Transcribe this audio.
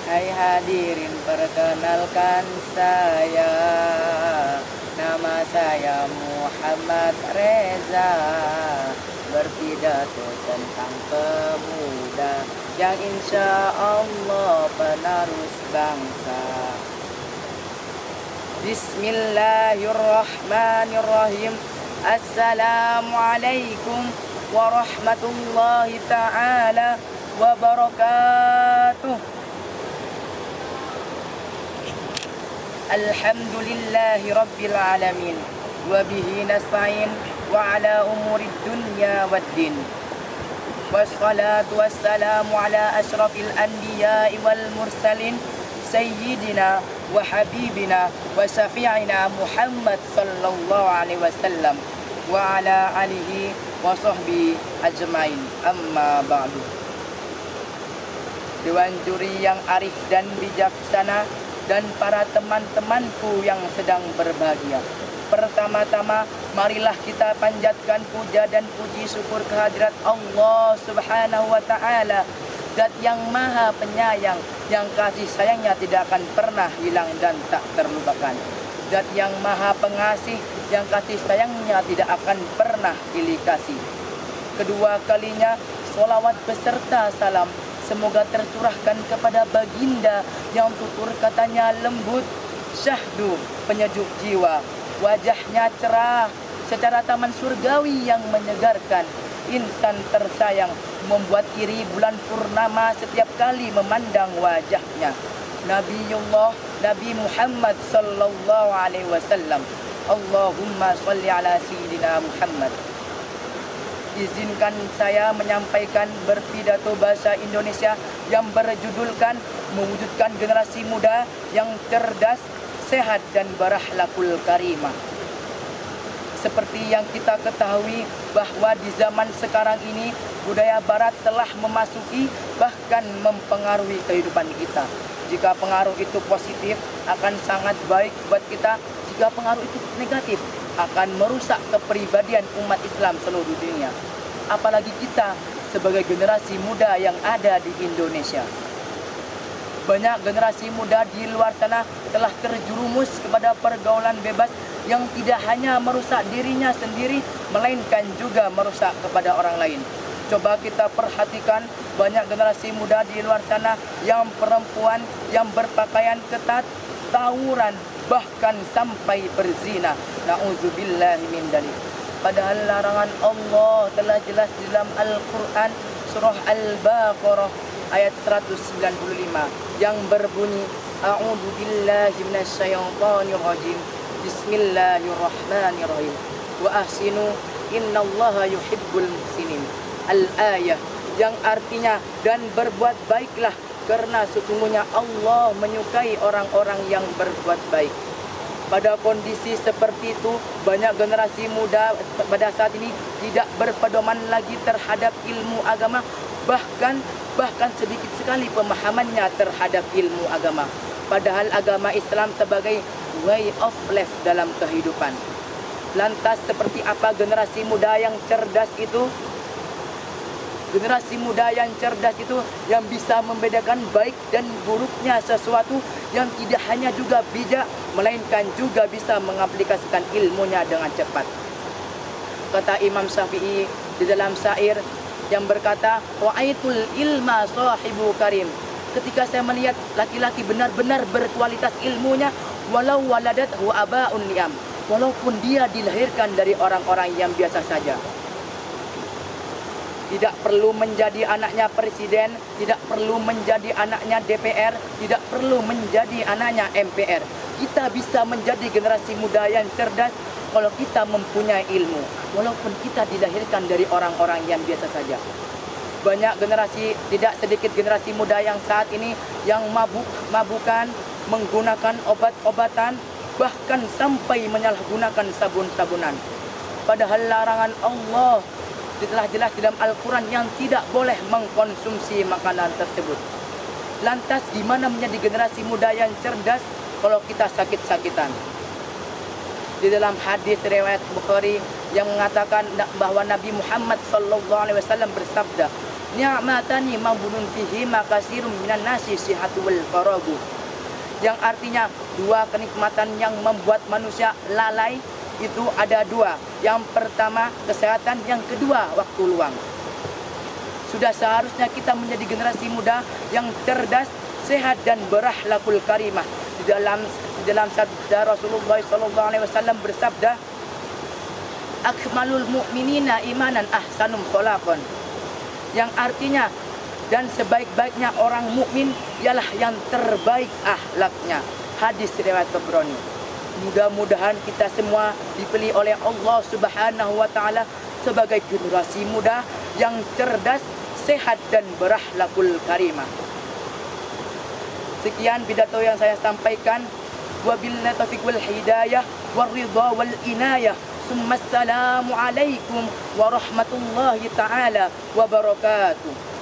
Hai hadirin, perkenalkan saya. Nama saya Muhammad Reza. Berpidato tentang pemuda yang insya Allah penerus bangsa. Bismillahirrahmanirrahim. Assalamualaikum warahmatullahi ta'ala wabarakatuh. Alhamdulillahi rabbil alamin. Wabihi nasta'in wa ala umurid dunya waddin. Wassalatu wassalamu ala ashrafil anbiya'i wal mursalin Sayyidina wa habibina wa syafi'ina Muhammad sallallahu alaihi wasallam wa ala alihi wa sahbihi ajmain. Amma ba'du. Dewan juri yang arif dan bijaksana dan para teman-temanku yang sedang berbahagia. Pertama-tama, marilah kita panjatkan puja dan puji syukur kehadirat Allah Subhanahu wa Ta'ala, Zat yang Maha Penyayang, yang kasih sayangnya tidak akan pernah hilang dan tak terlupakan. Zat yang Maha Pengasih, yang kasih sayangnya tidak akan pernah pilih kasih. Kedua kalinya, sholawat beserta salam semoga tercurahkan kepada baginda yang tutur katanya lembut, syahdu penyejuk jiwa, wajahnya cerah secara taman surgawi yang menyegarkan, insan tersayang membuat iri bulan purnama setiap kali memandang wajahnya. Nabiullah Nabi Muhammad sallallahu alaihi wasallam. Allahumma shalli ala sayyidina Muhammad. Izinkan saya menyampaikan berpidato bahasa Indonesia yang berjudulkan mewujudkan generasi muda yang cerdas, sehat dan berakhlakul karimah. Seperti yang kita ketahui bahwa di zaman sekarang ini budaya barat telah memasuki bahkan mempengaruhi kehidupan kita. Jika pengaruh itu positif akan sangat baik buat kita, jika pengaruh itu negatif akan merusak kepribadian umat Islam seluruh dunia. Apalagi kita sebagai generasi muda yang ada di Indonesia. Banyak generasi muda di luar sana telah terjerumus kepada pergaulan bebas yang tidak hanya merusak dirinya sendiri, melainkan juga merusak kepada orang lain. Coba kita perhatikan banyak generasi muda di luar sana yang perempuan yang berpakaian ketat, tawuran, bahkan sampai berzina. Na'udzubillahi min dzalik. Padahal larangan Allah telah jelas di dalam Al-Quran surah Al-Baqarah ayat 195 yang berbunyi A'udzu billahi minasyaitonir rajim. Bismillahirrahmanirrahim. Wa ahsinu innallaha yuhibbul muhsinin. Al-ayah yang artinya dan berbuat baiklah karena sesungguhnya Allah menyukai orang-orang yang berbuat baik. Pada kondisi seperti itu, banyak generasi muda pada saat ini tidak berpedoman lagi terhadap ilmu agama, bahkan sedikit sekali pemahamannya terhadap ilmu agama. Padahal agama Islam sebagai way of life dalam kehidupan. Lantas seperti apa generasi muda yang cerdas itu? Generasi muda yang cerdas itu yang bisa membedakan baik dan buruknya sesuatu, yang tidak hanya juga bijak, melainkan juga bisa mengaplikasikan ilmunya dengan cepat. Kata Imam Syafi'i di dalam syair yang berkata, wa'aitul ilma sahibu karim. Ketika saya melihat laki-laki benar-benar berkualitas ilmunya, walau waladathu aba'un ni'am, walaupun dia dilahirkan dari orang-orang yang biasa saja. Tidak perlu menjadi anaknya presiden, tidak perlu menjadi anaknya DPR, tidak perlu menjadi anaknya MPR. Kita bisa menjadi generasi muda yang cerdas kalau kita mempunyai ilmu, walaupun kita dilahirkan dari orang-orang yang biasa saja. Banyak generasi, tidak sedikit generasi muda yang saat ini yang mabuk-mabukan, menggunakan obat-obatan, bahkan sampai menyalahgunakan sabun-sabunan. Padahal larangan Allah telah jelas di dalam Al-Quran yang tidak boleh mengkonsumsi makanan tersebut. Lantas di mana menjadi generasi muda yang cerdas kalau kita sakit-sakitan? Di dalam hadis riwayat Bukhari yang mengatakan bahwa Nabi Muhammad SAW bersabda, ni'matani mabunun fihi makasirum minan nasi sihatu wal faragu. Yang artinya dua kenikmatan yang membuat manusia lalai itu ada dua. Yang pertama kesehatan, yang kedua waktu luang. Sudah seharusnya kita menjadi generasi muda yang cerdas, sehat dan berakhlakul karimah. Di dalam sabda Rasulullah SAW bersabda, akmalul mu'minina imanan ahsanum khalaqan. Yang artinya dan sebaik-baiknya orang mukmin ialah yang terbaik akhlaknya. Hadis riwayat Tabrani. Mudah-mudahan kita semua dipilih oleh Allah Subhanahu wa taala sebagai generasi muda yang cerdas, sehat dan berakhlakul karimah. Sekian pidato yang saya sampaikan. Wabillahi taufiq wal hidayah war ridha wal inayah. Assalamualaikum warahmatullahi taala wabarakatuh.